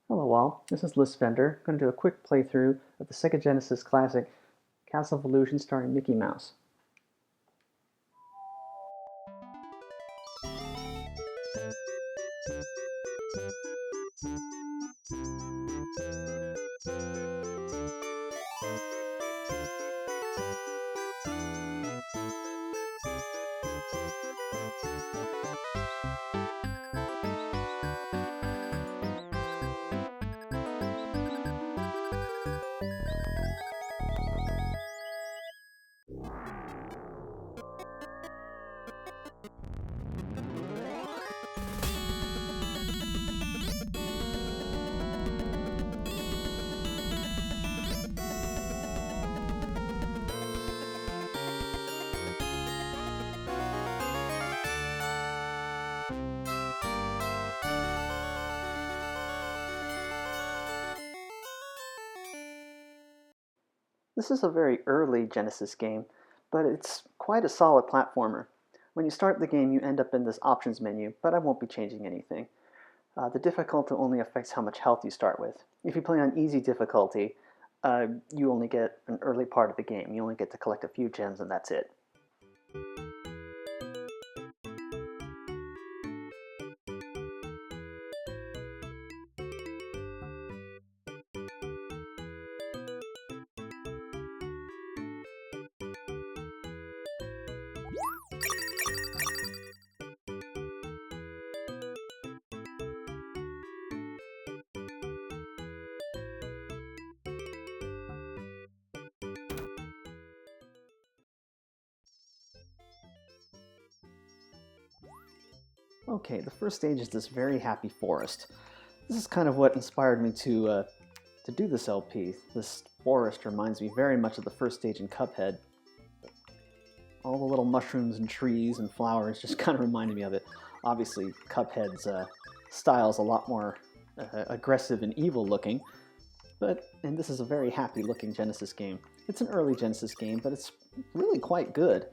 Hello all, this is List Vendor. I'm going to do a quick playthrough of the Sega Genesis classic Castle of Illusion starring Mickey Mouse. This is a very early Genesis game, but it's quite a solid platformer. When you start the game, you end up in this options menu, but I won't be changing anything. The difficulty only affects how much health you start with. If you play on easy difficulty, you only get an early part of the game. You only get to collect a few gems and that's it. Okay, the first stage is this very happy forest. This is kind of what inspired me to do this LP. This forest reminds me very much of the first stage in Cuphead. All the little mushrooms and trees and flowers just kind of reminded me of it. Obviously, Cuphead's style is a lot more aggressive and evil looking, and this is a very happy looking Genesis game. It's an early Genesis game, but it's really quite good.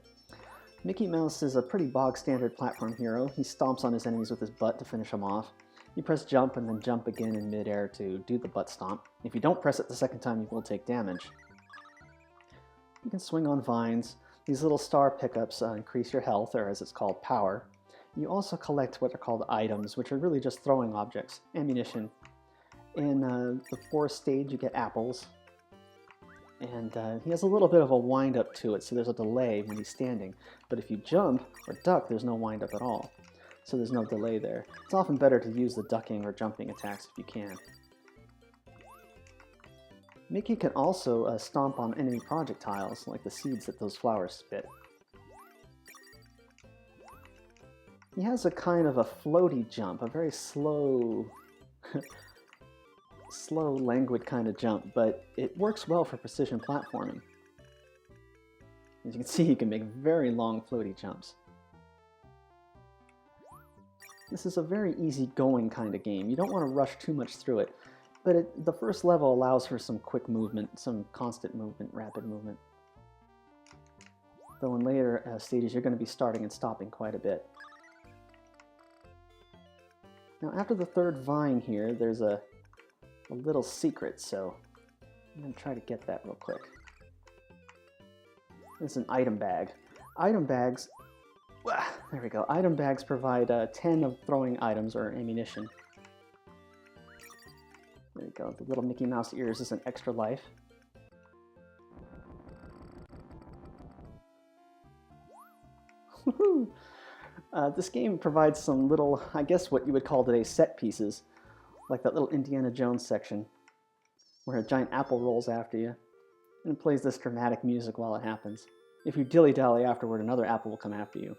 Mickey Mouse is a pretty bog standard platform hero. He stomps on his enemies with his butt to finish them off. You press jump and then jump again in midair to do the butt stomp. If you don't press it the second time, you will take damage. You can swing on vines. These little star pickups increase your health, or as it's called, power. You also collect what are called items, which are really just throwing objects, ammunition. In the fourth stage, you get apples. And he has a little bit of a wind-up to it, so there's a delay when he's standing. But if you jump or duck, there's no wind-up at all. So there's no delay there. It's often better to use the ducking or jumping attacks if you can. Mickey can also stomp on enemy projectiles, like the seeds that those flowers spit. He has a kind of a floaty jump, a very slow... slow, languid kind of jump, but it works well for precision platforming. As you can see, you can make very long floaty jumps. This is a very easy-going kind of game. You don't want to rush too much through it, but the first level allows for some quick movement, some constant movement, rapid movement. Though in later stages, you're going to be starting and stopping quite a bit. Now, after the third vine here, there's a little secret, so I'm going to try to get that real quick. It's an item bag. Item bags, there we go. Item bags provide 10 of throwing items or ammunition. There you go. The little Mickey Mouse ears is an extra life. Woohoo! This game provides some little, I guess what you would call today set pieces, like that little Indiana Jones section, where a giant apple rolls after you, and it plays this dramatic music while it happens. If you dilly-dally afterward, another apple will come after you.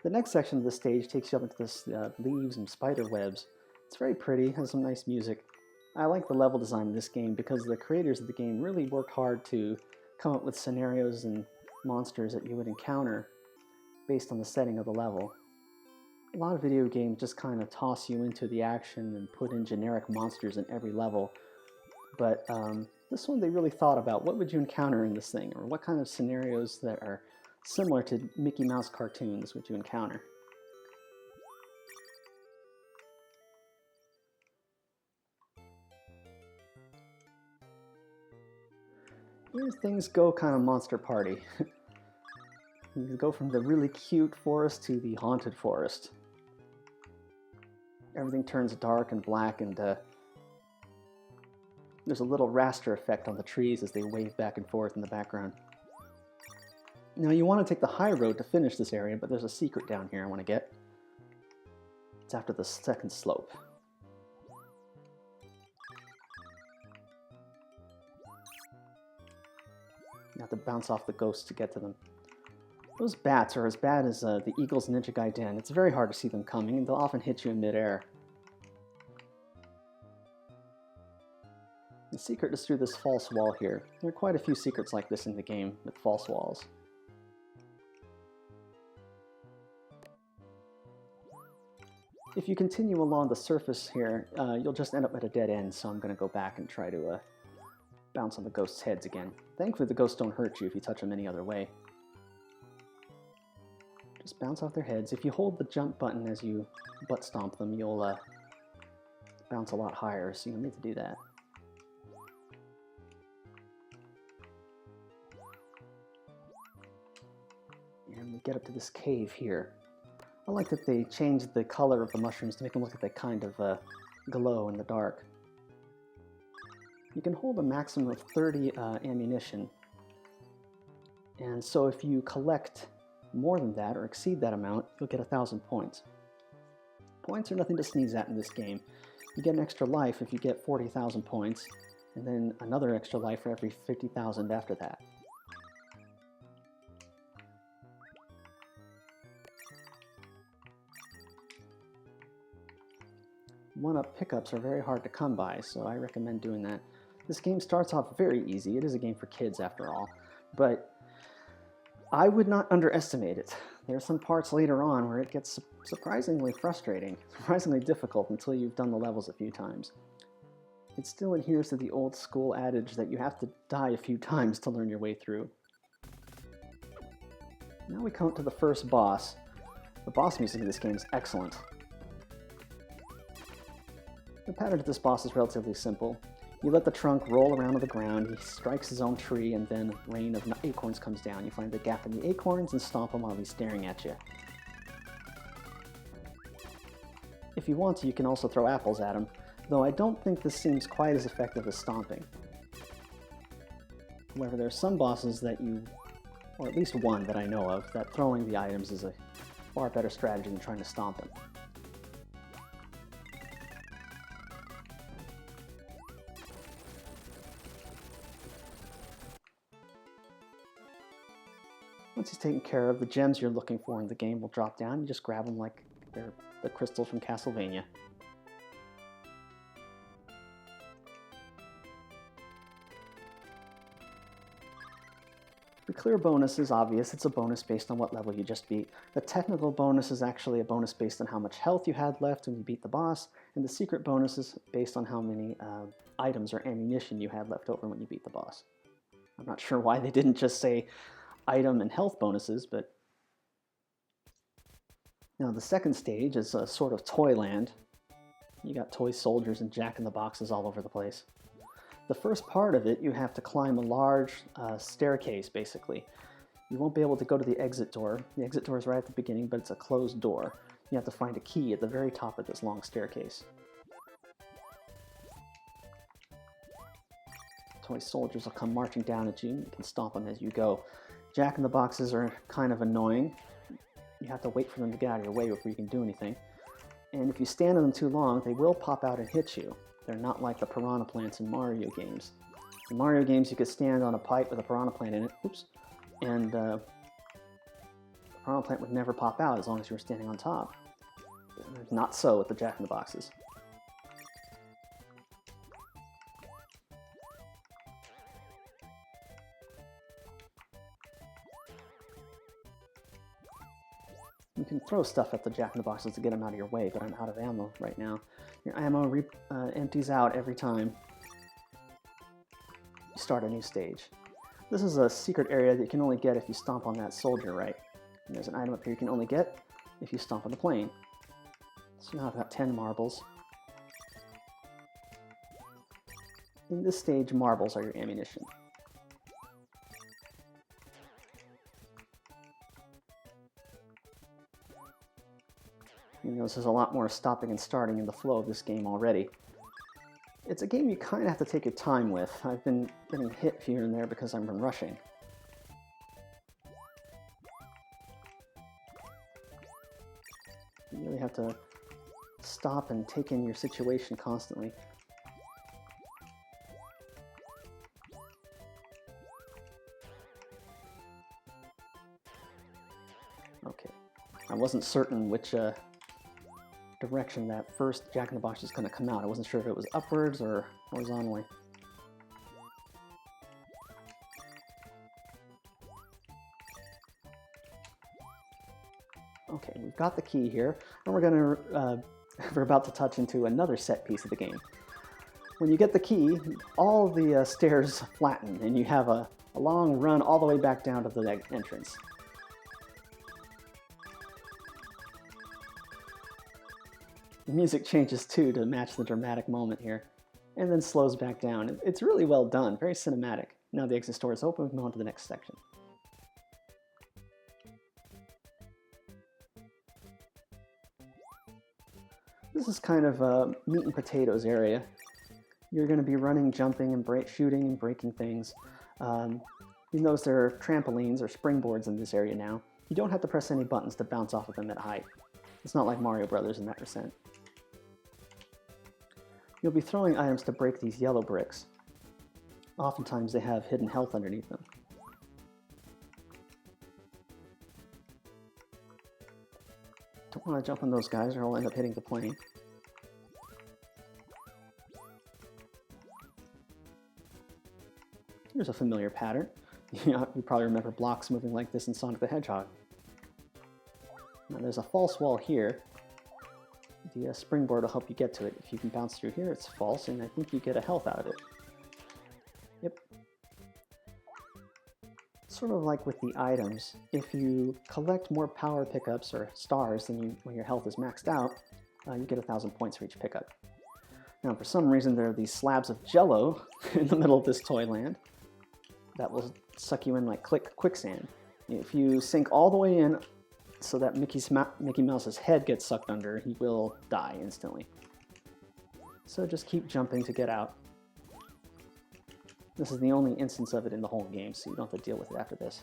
The next section of the stage takes you up into this leaves and spider webs. It's very pretty, has some nice music. I like the level design of this game because the creators of the game really worked hard to come up with scenarios and monsters that you would encounter based on the setting of the level. A lot of video games just kind of toss you into the action and put in generic monsters in every level, but this one they really thought about what would you encounter in this thing, or what kind of scenarios that are similar to Mickey Mouse cartoons would you encounter. Here things go kind of Monster Party. You go from the really cute forest to the haunted forest. Everything turns dark and black, and there's a little raster effect on the trees as they wave back and forth in the background. Now you want to take the high road to finish this area, but there's a secret down here I want to get. It's after the second slope. You have to bounce off the ghosts to get to them. Those bats are as bad as the Eagle's Ninja Gaiden. It's very hard to see them coming, and they'll often hit you in midair. The secret is through this false wall here. There are quite a few secrets like this in the game, with false walls. If you continue along the surface here, you'll just end up at a dead end, so I'm going to go back and try to bounce on the ghosts' heads again. Thankfully, the ghosts don't hurt you if you touch them any other way. Just bounce off their heads. If you hold the jump button as you butt stomp them, you'll bounce a lot higher, so you'll need to do that. And we get up to this cave here. I like that they changed the color of the mushrooms to make them look like they kind of glow in the dark. You can hold a maximum of 30 ammunition, and so if you collect more than that or exceed that amount, you'll get 1,000 points. Points are nothing to sneeze at in this game. You get an extra life if you get 40,000 points, and then another extra life for every 50,000 after that. One-up pickups are very hard to come by, so I recommend doing that. This game starts off very easy. It is a game for kids after all, but I would not underestimate it. There are some parts later on where it gets surprisingly frustrating, surprisingly difficult until you've done the levels a few times. It still adheres to the old school adage that you have to die a few times to learn your way through. Now we come to the first boss. The boss music in this game is excellent. The pattern of this boss is relatively simple. You let the trunk roll around on the ground, he strikes his own tree, and then rain of acorns comes down. You find the gap in the acorns and stomp him while he's staring at you. If you want to, you can also throw apples at him, though I don't think this seems quite as effective as stomping. However, there are some bosses that or at least one that I know of, that throwing the items is a far better strategy than trying to stomp him. Once he's taken care of, the gems you're looking for in the game will drop down. You just grab them like they're the crystals from Castlevania. The clear bonus is obvious. It's a bonus based on what level you just beat. The technical bonus is actually a bonus based on how much health you had left when you beat the boss, and the secret bonus is based on how many items or ammunition you had left over when you beat the boss. I'm not sure why they didn't just say item and health bonuses, but now the second stage is a sort of Toyland. You got toy soldiers and jack-in-the-boxes all over the place. The first part of it, you have to climb a large staircase, basically. You won't be able to go to the exit door. The exit door is right at the beginning, but it's a closed door. You have to find a key at the very top of this long staircase. Toy soldiers will come marching down at you. You can stomp them as you go. Jack-in-the-boxes are kind of annoying. You have to wait for them to get out of your way before you can do anything. And if you stand on them too long, they will pop out and hit you. They're not like the piranha plants in Mario games. In Mario games, you could stand on a pipe with a piranha plant in it, and the piranha plant would never pop out as long as you were standing on top. Not so with the Jack-in-the-boxes. You can throw stuff at the Jack-in-the-boxes to get them out of your way, but I'm out of ammo right now. Your ammo empties out every time you start a new stage. This is a secret area that you can only get if you stomp on that soldier, right? And there's an item up here you can only get if you stomp on the plane. So now I've got 10 marbles. In this stage, marbles are your ammunition. Notice there's a lot more stopping and starting in the flow of this game already. It's a game you kind of have to take your time with. I've been getting hit here and there because I've been rushing. You really have to stop and take in your situation constantly. Okay, I wasn't certain which direction that first Jack-in-the-Box is going to come out. I wasn't sure if it was upwards or horizontally. Okay, we've got the key here, and we're about to touch into another set piece of the game. When you get the key, all the stairs flatten, and you have a long run all the way back down to the entrance. The music changes too to match the dramatic moment here, and then slows back down. It's really well done, very cinematic. Now the exit door is open, we can move on to the next section. This is kind of a meat and potatoes area. You're going to be running, jumping, and shooting and breaking things. You notice there are trampolines or springboards in this area now. You don't have to press any buttons to bounce off of them at height. It's not like Mario Brothers in that percent. You'll be throwing items to break these yellow bricks. Oftentimes they have hidden health underneath them. Don't want to jump on those guys or I'll end up hitting the plane. Here's a familiar pattern. You probably remember blocks moving like this in Sonic the Hedgehog. Now there's a false wall here. The springboard will help you get to it. If you can bounce through here, it's false, and I think you get a health out of it. Yep. Sort of like with the items, if you collect more power pickups or stars than when your health is maxed out, you get 1,000 points for each pickup. Now, for some reason, there are these slabs of Jello in the middle of this Toyland that will suck you in like quicksand. If you sink all the way in so that Mickey Mouse's head gets sucked under, he will die instantly. So just keep jumping to get out. This is the only instance of it in the whole game, so you don't have to deal with it after this.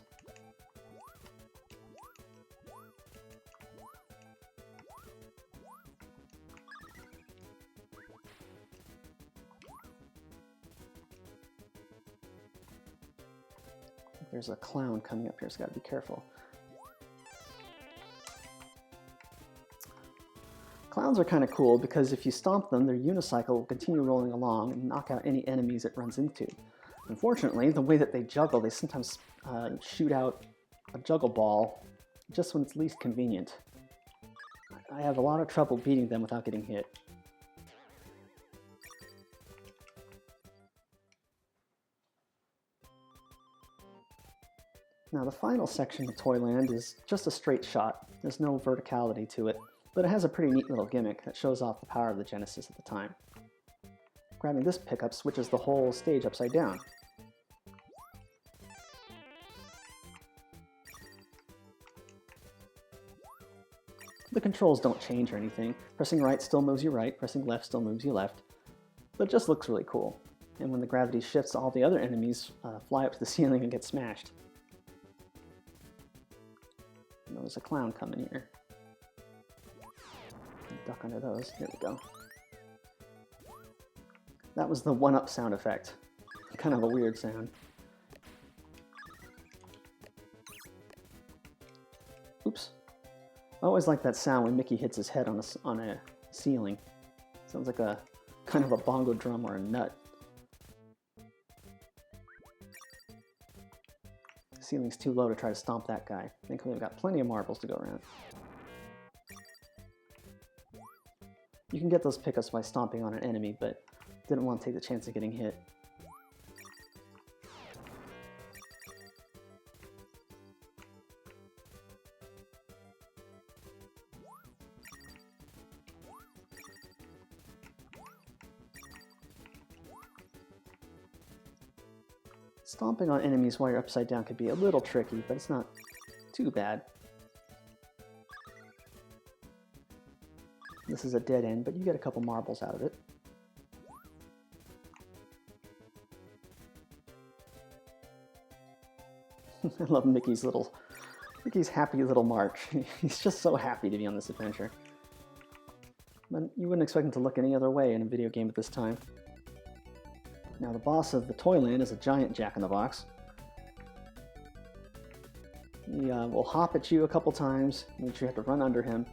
There's a clown coming up here, so gotta be careful. Clowns are kind of cool because if you stomp them, their unicycle will continue rolling along and knock out any enemies it runs into. Unfortunately, the way that they juggle, they sometimes shoot out a juggle ball just when it's least convenient. I have a lot of trouble beating them without getting hit. Now the final section of Toyland is just a straight shot. There's no verticality to it, but it has a pretty neat little gimmick that shows off the power of the Genesis at the time. Grabbing this pickup switches the whole stage upside down. The controls don't change or anything. Pressing right still moves you right, pressing left still moves you left, but it just looks really cool. And when the gravity shifts, all the other enemies fly up to the ceiling and get smashed. And there's a clown coming here. Duck under those. There we go. That was the one-up sound effect. Kind of a weird sound. Oops. I always like that sound when Mickey hits his head on a ceiling. Sounds like a kind of a bongo drum or a nut. The ceiling's too low to try to stomp that guy. Thankfully, we've got plenty of marbles to go around. You can get those pickups by stomping on an enemy, but didn't want to take the chance of getting hit. Stomping on enemies while you're upside down could be a little tricky, but it's not too bad. this is a dead end, but you get a couple marbles out of it. I love Mickey's happy little march. He's just so happy to be on this adventure. But you wouldn't expect him to look any other way in a video game at this time. Now the boss of the Toyland is a giant Jack-in-the-Box. He will hop at you a couple times, make sure you have to run under him,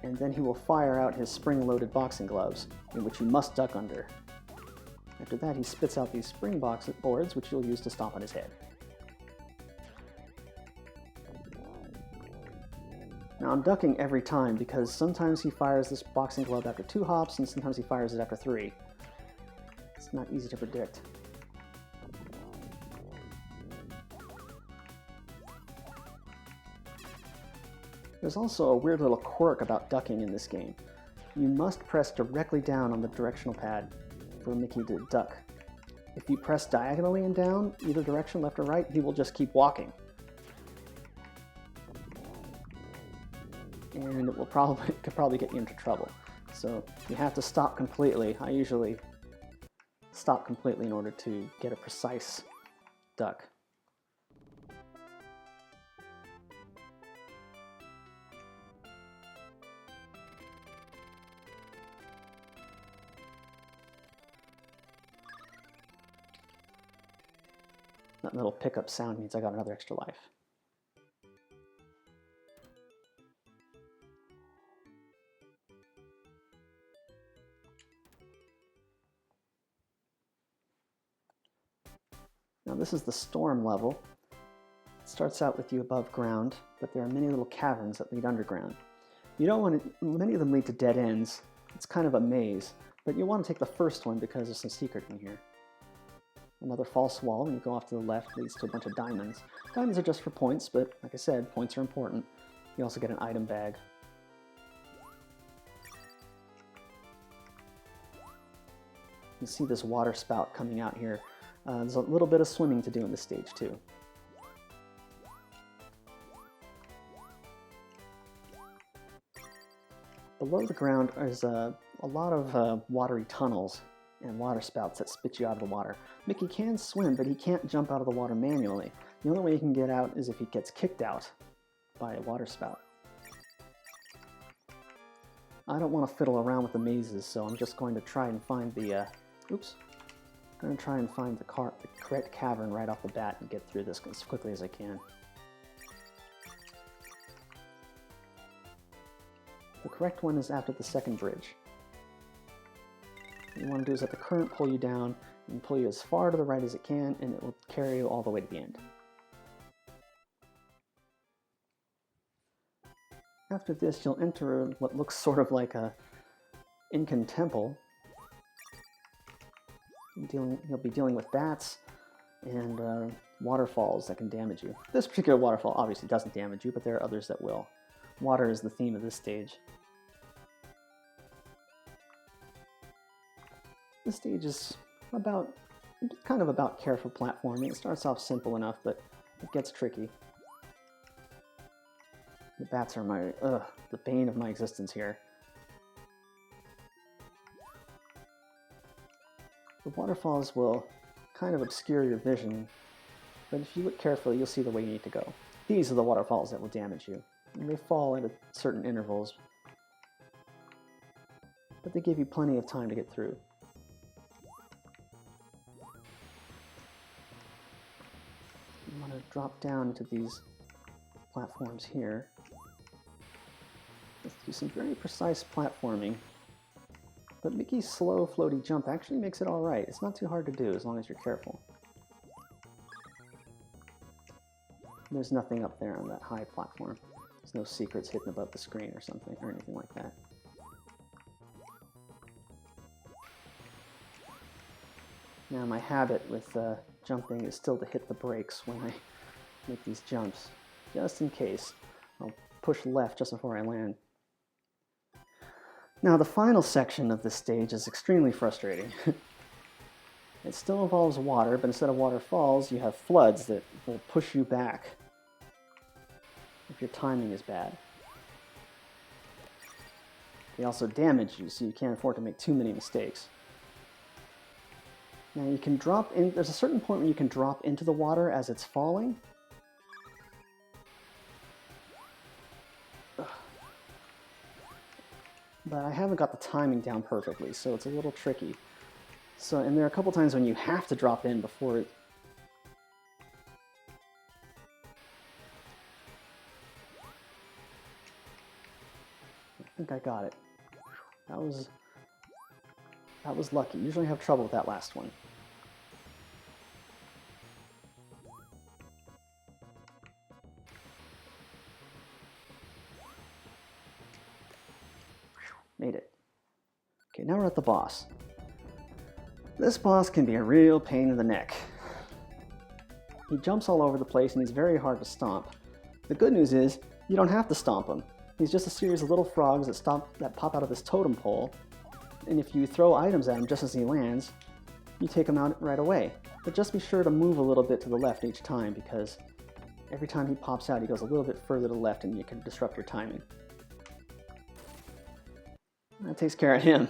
and then he will fire out his spring-loaded boxing gloves, in which you must duck under. After that, he spits out these spring boards, which you'll use to stomp on his head. Now I'm ducking every time because sometimes he fires this boxing glove after 2 hops and sometimes he fires it after 3. It's not easy to predict. There's also a weird little quirk about ducking in this game. You must press directly down on the directional pad for Mickey to duck. If you press diagonally and down, either direction, left or right, he will just keep walking. And it will could probably get you into trouble. So you have to stop completely. I usually stop completely in order to get a precise duck. That little pickup sound means I got another extra life. Now this is the storm level. It starts out with you above ground, but there are many little caverns that lead underground. You don't want to, many of them lead to dead ends. It's kind of a maze, but you want to take the first one because there's some secret in here. Another false wall, when you go off to the left, leads to a bunch of diamonds. Diamonds are just for points, but like I said, points are important. You also get an item bag. You see this water spout coming out here. There's a little bit of swimming to do in this stage too. Below the ground is a lot of watery tunnels and water spouts that spit you out of the water. Mickey can swim, but he can't jump out of the water manually. The only way he can get out is if he gets kicked out by a water spout. I don't want to fiddle around with the mazes, so I'm just going to try and find the correct cavern right off the bat and get through this as quickly as I can. The correct one is after the second bridge. What you want to do is let the current pull you down and pull you as far to the right as it can, and it will carry you all the way to the end. After this, you'll enter what looks sort of like a Incan temple. You'll be dealing with bats and waterfalls that can damage you. This particular waterfall obviously doesn't damage you, but there are others that will. Water is the theme of this stage. This stage is kind of about careful platforming. It starts off simple enough, but it gets tricky. The bats are the bane of my existence here. The waterfalls will kind of obscure your vision, but if you look carefully, you'll see the way you need to go. These are the waterfalls that will damage you, and they fall at certain intervals, but they give you plenty of time to get through. You want to drop down into these platforms here. Let's do some very precise platforming. But Mickey's slow, floaty jump actually makes it alright. It's not too hard to do as long as you're careful. There's nothing up there on that high platform. There's no secrets hidden above the screen or something, or anything like that. Now my habit with jumping is still to hit the brakes when I make these jumps, just in case. I'll push left just before I land. Now the final section of this stage is extremely frustrating. It still involves water, but instead of waterfalls, you have floods that will push you back if your timing is bad. They also damage you, so you can't afford to make too many mistakes. Now you can drop in, there's a certain point where you can drop into the water as it's falling. Ugh. But I haven't got the timing down perfectly, so it's a little tricky. So, and there are a couple times when you have to drop in before it... I think I got it. That was lucky. Usually I have trouble with that last one. Made it. Okay, now we're at the boss. This boss can be a real pain in the neck. He jumps all over the place and he's very hard to stomp. The good news is, you don't have to stomp him. He's just a series of little frogs that pop out of this totem pole, and if you throw items at him just as he lands, you take him out right away. But just be sure to move a little bit to the left each time, because every time he pops out, he goes a little bit further to the left and you can disrupt your timing. That takes care of him.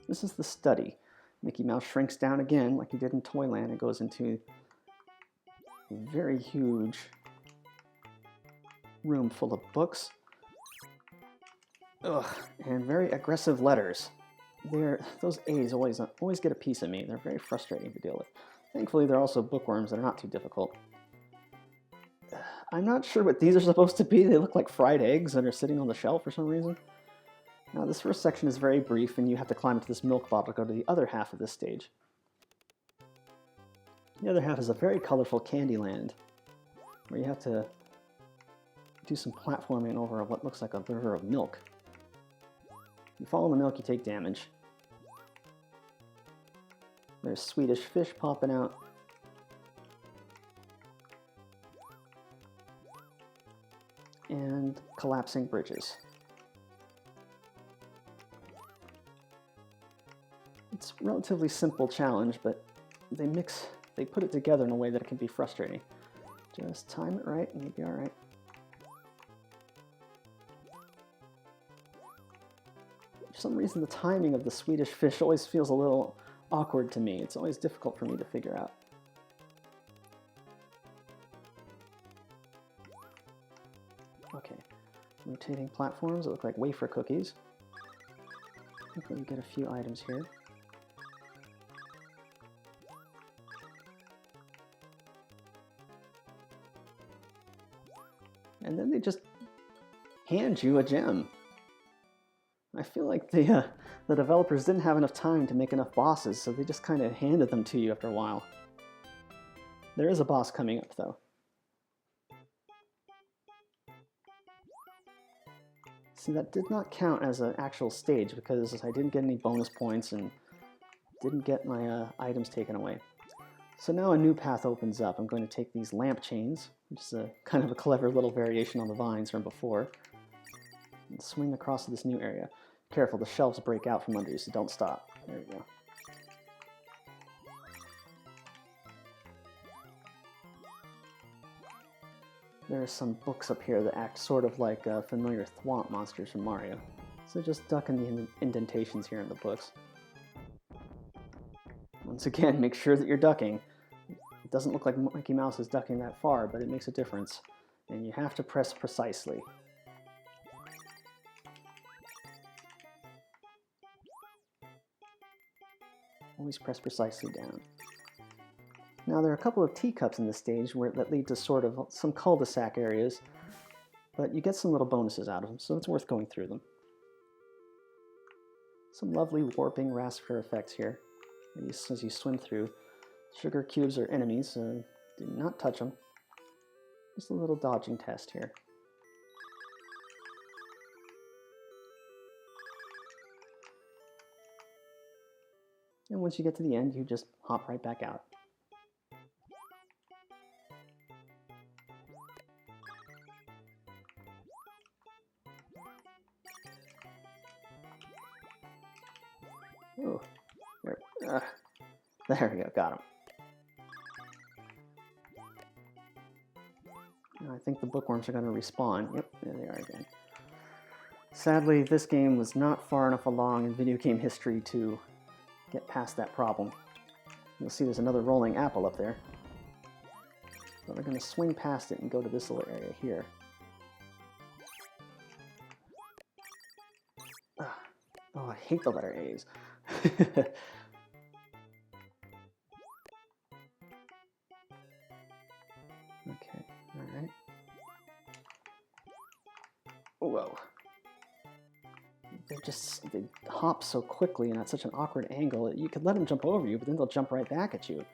This is the study. Mickey Mouse shrinks down again, like he did in Toyland, and goes into a very huge room full of books. Ugh, and very aggressive letters. Those A's always get a piece of me. They're very frustrating to deal with. Thankfully, they're also bookworms that are not too difficult. I'm not sure what these are supposed to be. They look like fried eggs that are sitting on the shelf for some reason. Now, this first section is very brief, and you have to climb into this milk bottle to go to the other half of this stage. The other half is a very colorful candy land, where you have to do some platforming over what looks like a river of milk. You follow the milk, you take damage. There's Swedish fish popping out. And collapsing bridges. It's a relatively simple challenge, but they put it together in a way that it can be frustrating. Just time it right and you'll be alright. For some reason, the timing of the Swedish fish always feels a little awkward to me. It's always difficult for me to figure out. Okay, rotating platforms that look like wafer cookies. I think we can get a few items here. And then they just hand you a gem. I feel like the developers didn't have enough time to make enough bosses, so they just kind of handed them to you after a while. There is a boss coming up, though. See, that did not count as an actual stage because I didn't get any bonus points and didn't get my items taken away. So now a new path opens up. I'm going to take these lamp chains, which is kind of a clever little variation on the vines from before, and swing across to this new area. Careful, the shelves break out from under you, so don't stop. There we go. There are some books up here that act sort of like familiar thwomp monsters from Mario. So just duck in the indentations here in the books. Once again, make sure that you're ducking. It doesn't look like Mickey Mouse is ducking that far, but it makes a difference. And you have to press precisely. Always press precisely down. Now there are a couple of teacups in this stage that lead to sort of some cul-de-sac areas, but you get some little bonuses out of them, so it's worth going through them. Some lovely warping raster effects here as you swim through. Sugar cubes are enemies, so do not touch them. Just a little dodging test here. And once you get to the end, you just hop right back out. Oh, there we go, got him. Now I think the bookworms are going to respawn. Yep, there they are again. Sadly, this game was not far enough along in video game history to get past that problem. You'll see there's another rolling apple up there. So we're going to swing past it and go to this little area here. Oh, I hate the letter A's. Okay, alright. Whoa. They hop so quickly and at such an awkward angle. You could let them jump over you, but then they'll jump right back at you.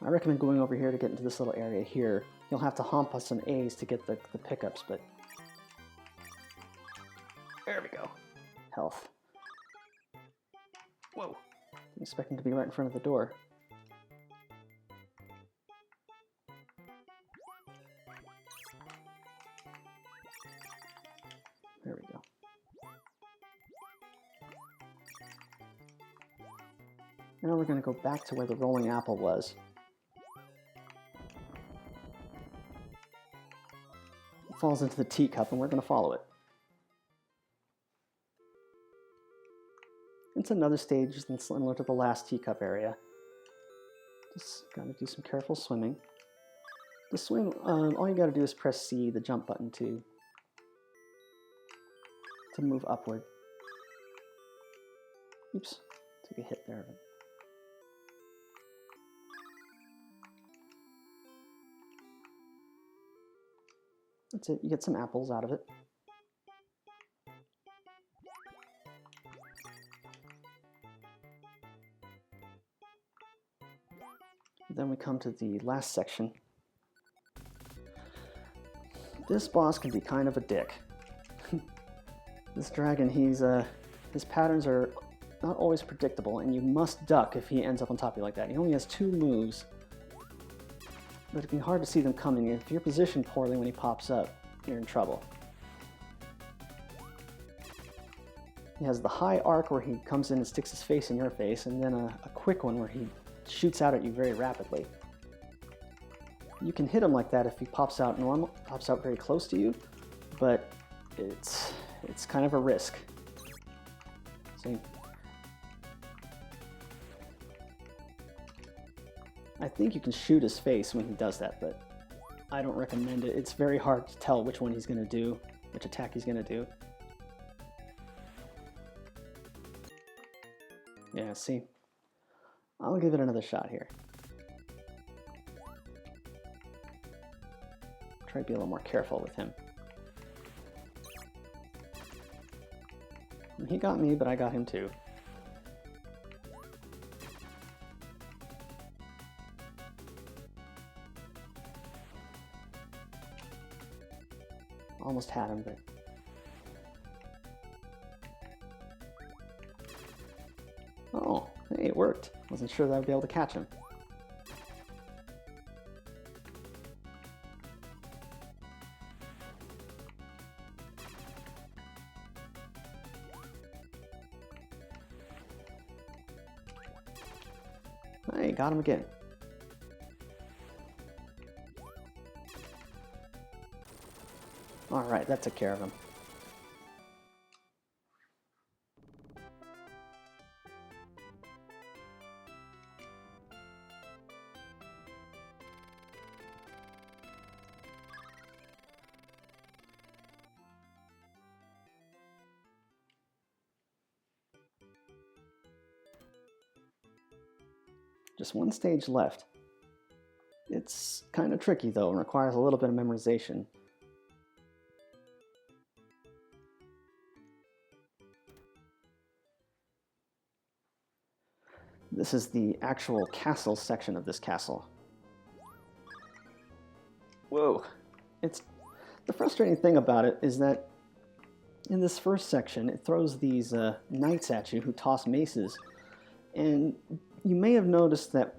I recommend going over here to get into this little area here. You'll have to hump on some A's to get the pickups, but... There we go. Health. Whoa. I'm expecting to be right in front of the door. There we go. Now we're going to go back to where the rolling apple was. It falls into the teacup and we're going to follow it. It's another stage that's similar to the last teacup area. Just got to do some careful swimming. To swim, all you got to do is press C, the jump button, to move upward. Oops, took a hit there. That's it, you get some apples out of it. Then we come to the last section. This boss can be kind of a dick. This dragon, his patterns are not always predictable, and you must duck if he ends up on top of you like that. He only has 2 moves, but it can be hard to see them coming. If you're positioned poorly when he pops up, you're in trouble. He has the high arc where he comes in and sticks his face in your face, and then a quick one where he shoots out at you very rapidly. You can hit him like that if he pops out very close to you, but it's kind of a risk. See? I think you can shoot his face when he does that, but I don't recommend it. It's very hard to tell which one he's going to do, which attack he's going to do. Yeah, see? I'll give it another shot here. Try to be a little more careful with him. He got me, but I got him too. Almost had him, but... Oh, hey, it worked. Wasn't sure that I'd be able to catch him. Hey, got him again. Alright, that took care of him. Just one stage left. It's kind of tricky though and requires a little bit of memorization. This is the actual castle section of this castle. Whoa. The frustrating thing about it is that In this first section, it throws these knights at you who toss maces, and you may have noticed that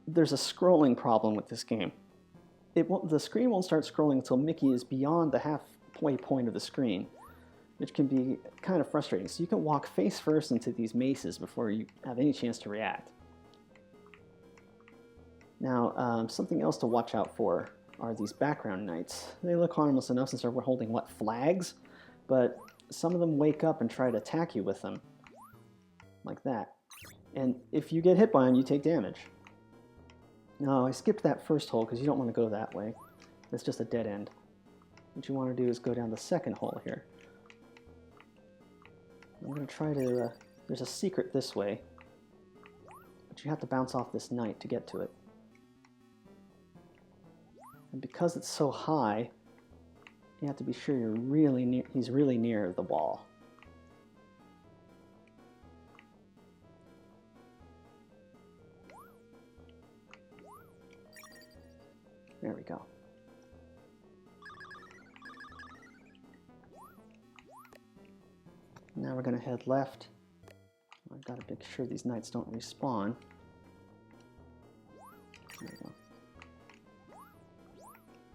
there's a scrolling problem with this game. The screen won't start scrolling until Mickey is beyond the halfway point of the screen, which can be kind of frustrating. So you can walk face first into these maces before you have any chance to react. Now, something else to watch out for are these background knights. They look harmless enough since we're holding, what, flags? But some of them wake up and try to attack you with them, like that. And if you get hit by them, you take damage. Now, I skipped that first hole because you don't want to go that way. It's just a dead end. What you want to do is go down the second hole here. I'm going to try to... there's a secret this way, but you have to bounce off this knight to get to it. And because it's so high, you have to be sure you're really near, he's really near the wall. There we go. Now we're going to head left. I've got to make sure these knights don't respawn. There we go.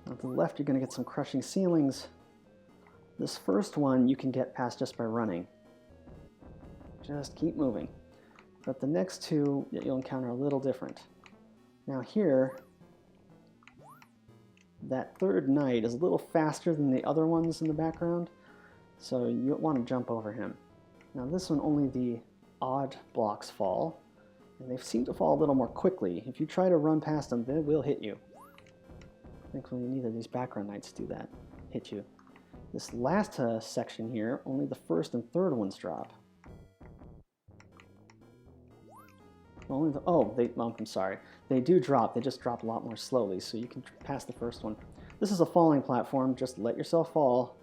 Now to the left, you're going to get some crushing ceilings. This first one you can get past just by running. Just keep moving. But the next two you'll encounter a little different. Now here, that third knight is a little faster than the other ones in the background, so you want to jump over him. Now this one, only the odd blocks fall, and they seem to fall a little more quickly. If you try to run past them, they will hit you. Thankfully, neither of these background knights do that, hit you. This last section here, only the first and third ones drop. Only the, oh, I'm sorry. They do drop, they just drop a lot more slowly, so you can pass the first one. This is a falling platform, just let yourself fall.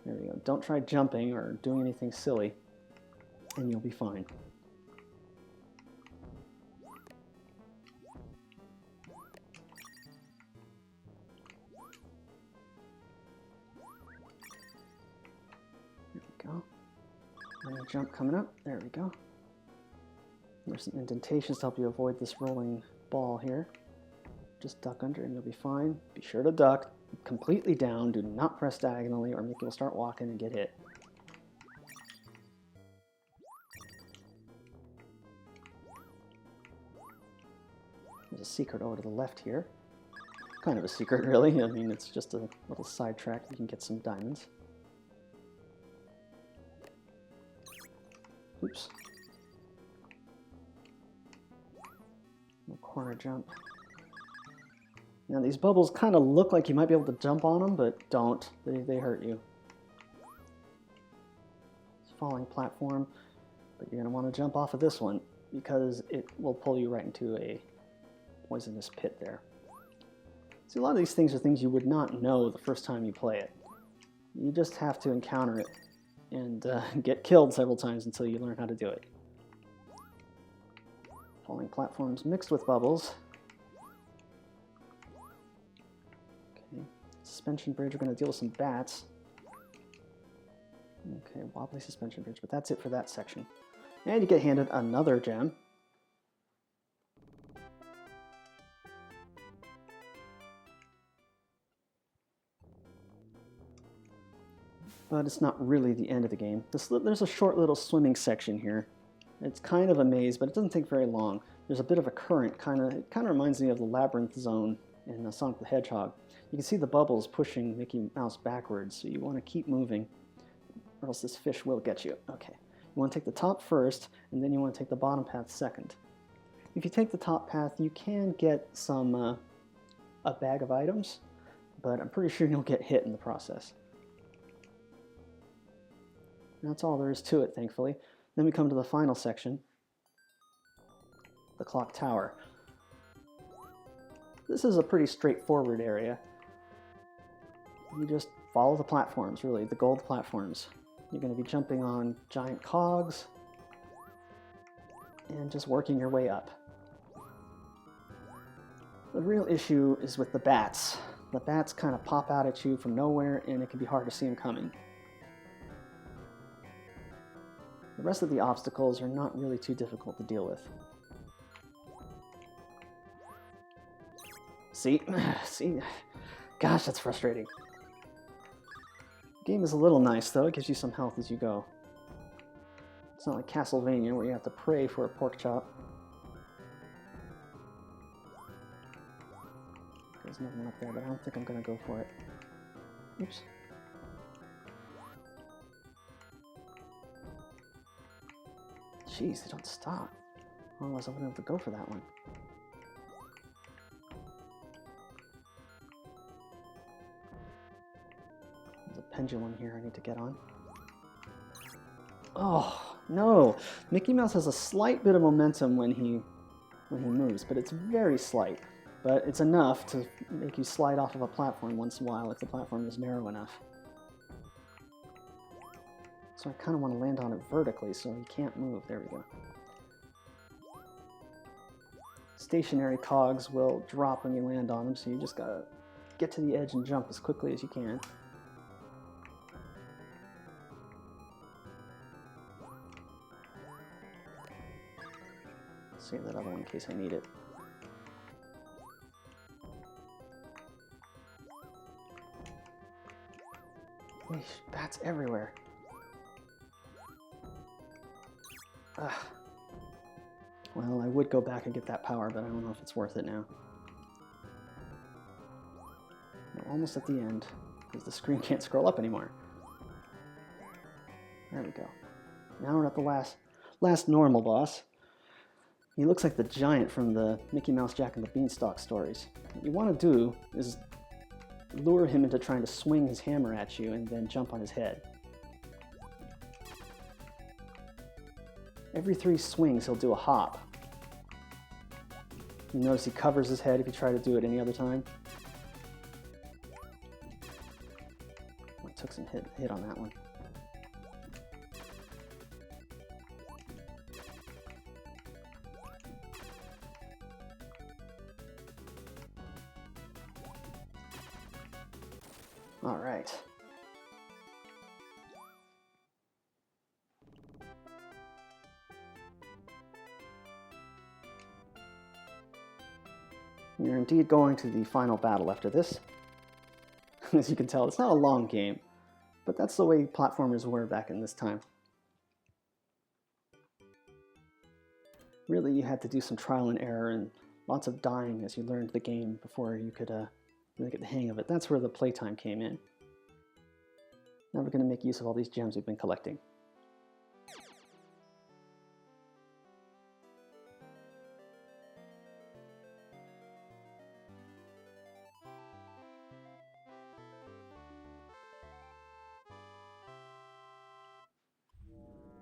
There we go. Don't try jumping or doing anything silly, and you'll be fine. There we go. And a jump coming up. There we go. There's some indentations to help you avoid this rolling ball here. Just duck under and you'll be fine. Be sure to duck completely down. Do not press diagonally or Mickey will start walking and get hit. There's a secret over to the left here. Kind of a secret, really. I mean, it's just a little sidetrack. You can get some diamonds. Oops. Little corner jump. Now these bubbles kind of look like you might be able to jump on them, but don't. They hurt you. It's a falling platform, but you're going to want to jump off of this one because it will pull you right into a poisonous pit there. See, a lot of these things are things you would not know the first time you play it. You just have to encounter it and get killed several times until you learn how to do it. Falling platforms mixed with bubbles. Okay, suspension bridge, we're going to deal with some bats. Okay, wobbly suspension bridge, but that's it for that section. And you get handed another gem. But it's not really the end of the game. There's a short little swimming section here. It's kind of a maze, but it doesn't take very long. There's a bit of a current, it kind of reminds me of the labyrinth zone in Sonic the Hedgehog. You can see the bubbles pushing Mickey Mouse backwards, so you want to keep moving, or else this fish will get you. Okay, you want to take the top first, and then you want to take the bottom path second. If you take the top path, you can get some a bag of items, but I'm pretty sure you'll get hit in the process. And that's all there is to it, thankfully. Then we come to the final section, the clock tower. This is a pretty straightforward area. You just follow the platforms, really, the gold platforms. You're going to be jumping on giant cogs and just working your way up. The real issue is with the bats. The bats kind of pop out at you from nowhere and it can be hard to see them coming. The rest of the obstacles are not really too difficult to deal with. See? See? Gosh, that's frustrating. The game is a little nice, though. It gives you some health as you go. It's not like Castlevania, where you have to pray for a pork chop. There's nothing up there, but I don't think I'm going to go for it. Oops. Jeez, they don't stop. Otherwise I wouldn't have to go for that one. There's a pendulum here I need to get on. Oh, no! Mickey Mouse has a slight bit of momentum when he moves, but it's very slight. But it's enough to make you slide off of a platform once in a while if the platform is narrow enough. So I kind of want to land on it vertically so he can't move. There we go. Stationary cogs will drop when you land on them, so you just gotta get to the edge and jump as quickly as you can. Save that other one in case I need it. Eesh, bats everywhere. Ugh. Well, I would go back and get that power, but I don't know if it's worth it now. We're almost at the end, because the screen can't scroll up anymore. There we go. Now we're at the last normal boss. He looks like the giant from the Mickey Mouse, Jack and the Beanstalk stories. What you want to do is lure him into trying to swing his hammer at you and then jump on his head. Every 3 swings, he'll do a hop. You notice he covers his head if you try to do it any other time. I took some hit on that one. All right. You're indeed going to the final battle after this. As you can tell, it's not a long game, but that's the way platformers were back in this time. Really, you had to do some trial and error and lots of dying as you learned the game before you could really get the hang of it. That's where the playtime came in. Now we're going to make use of all these gems we've been collecting.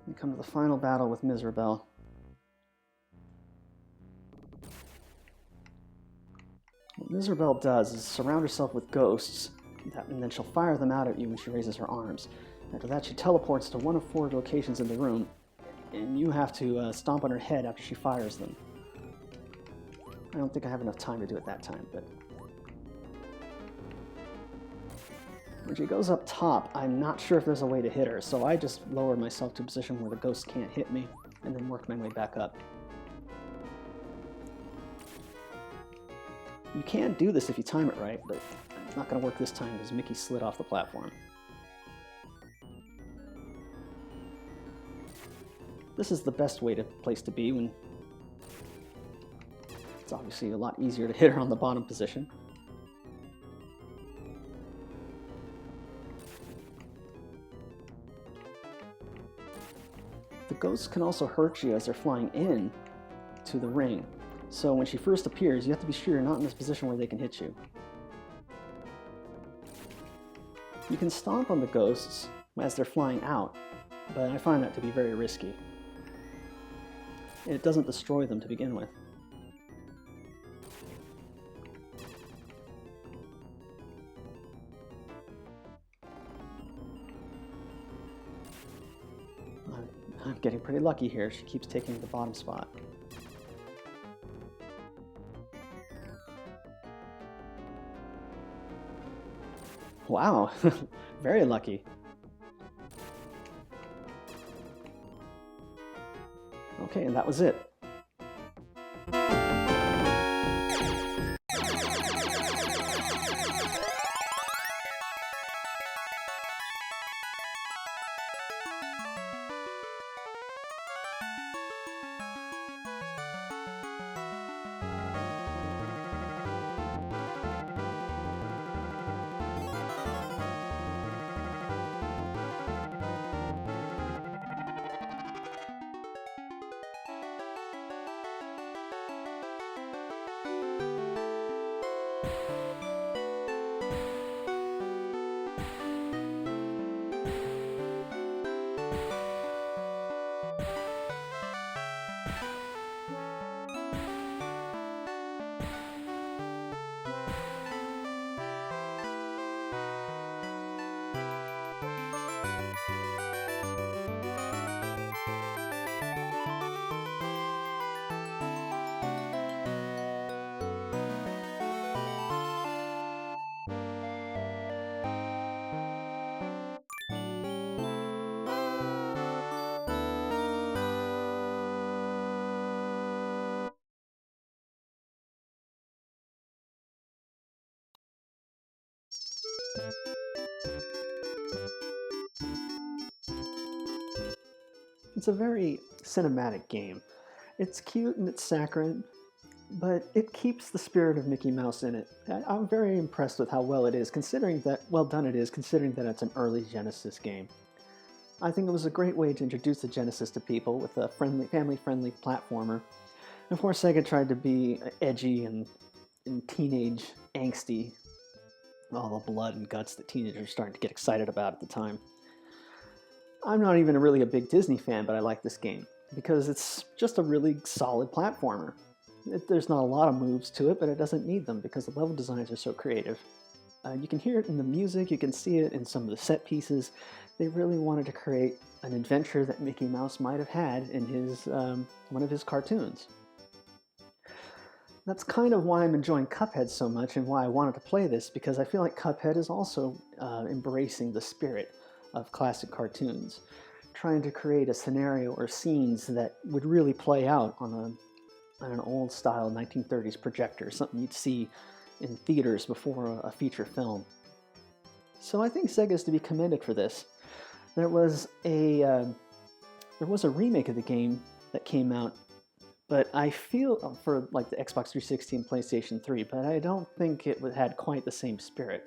We come to the final battle with Miserabelle. What Miserabelle does is surround herself with ghosts, and then she'll fire them out at you when she raises her arms. After that, she teleports to one of 4 locations in the room, and you have to stomp on her head after she fires them. I don't think I have enough time to do it that time, but... When she goes up top, I'm not sure if there's a way to hit her, so I just lower myself to a position where the ghost can't hit me, and then work my way back up. You can do this if you time it right, but it's not going to work this time because Mickey slid off the platform. This is the best place to be when it's obviously a lot easier to hit her on the bottom position. The ghosts can also hurt you as they're flying in to the ring. So when she first appears, you have to be sure you're not in this position where they can hit you. You can stomp on the ghosts as they're flying out, but I find that to be very risky. It doesn't destroy them to begin with. I'm getting pretty lucky here. She keeps taking the bottom spot. Wow, very lucky. Okay, and that was it. It's a very cinematic game. It's cute and it's saccharine, but it keeps the spirit of Mickey Mouse in it. I'm very impressed with how well it is, well done it is, considering that it's an early Genesis game. I think it was a great way to introduce the Genesis to people with a family-friendly platformer. And of course, Sega tried to be edgy and teenage angsty, all the blood and guts that teenagers are starting to get excited about at the time. I'm not even really a big Disney fan, but I like this game because it's just a really solid platformer. There's not a lot of moves to it, but it doesn't need them because the level designs are so creative. You can hear it in the music, you can see it in some of the set pieces. They really wanted to create an adventure that Mickey Mouse might have had in one of his cartoons. That's kind of why I'm enjoying Cuphead so much and why I wanted to play this, because I feel like Cuphead is also embracing the spirit of classic cartoons, trying to create a scenario or scenes that would really play out on an old-style 1930s projector, something you'd see in theaters before a feature film. So I think Sega is to be commended for this. There was a remake of the game that came out, but I feel for like the Xbox 360 and PlayStation 3, but I don't think it had quite the same spirit.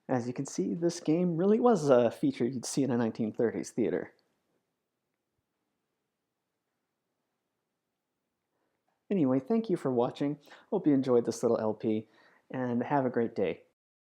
As you can see, this game really was a feature you'd see in a 1930s theater. Anyway, thank you for watching. Hope you enjoyed this little LP, and have a great day.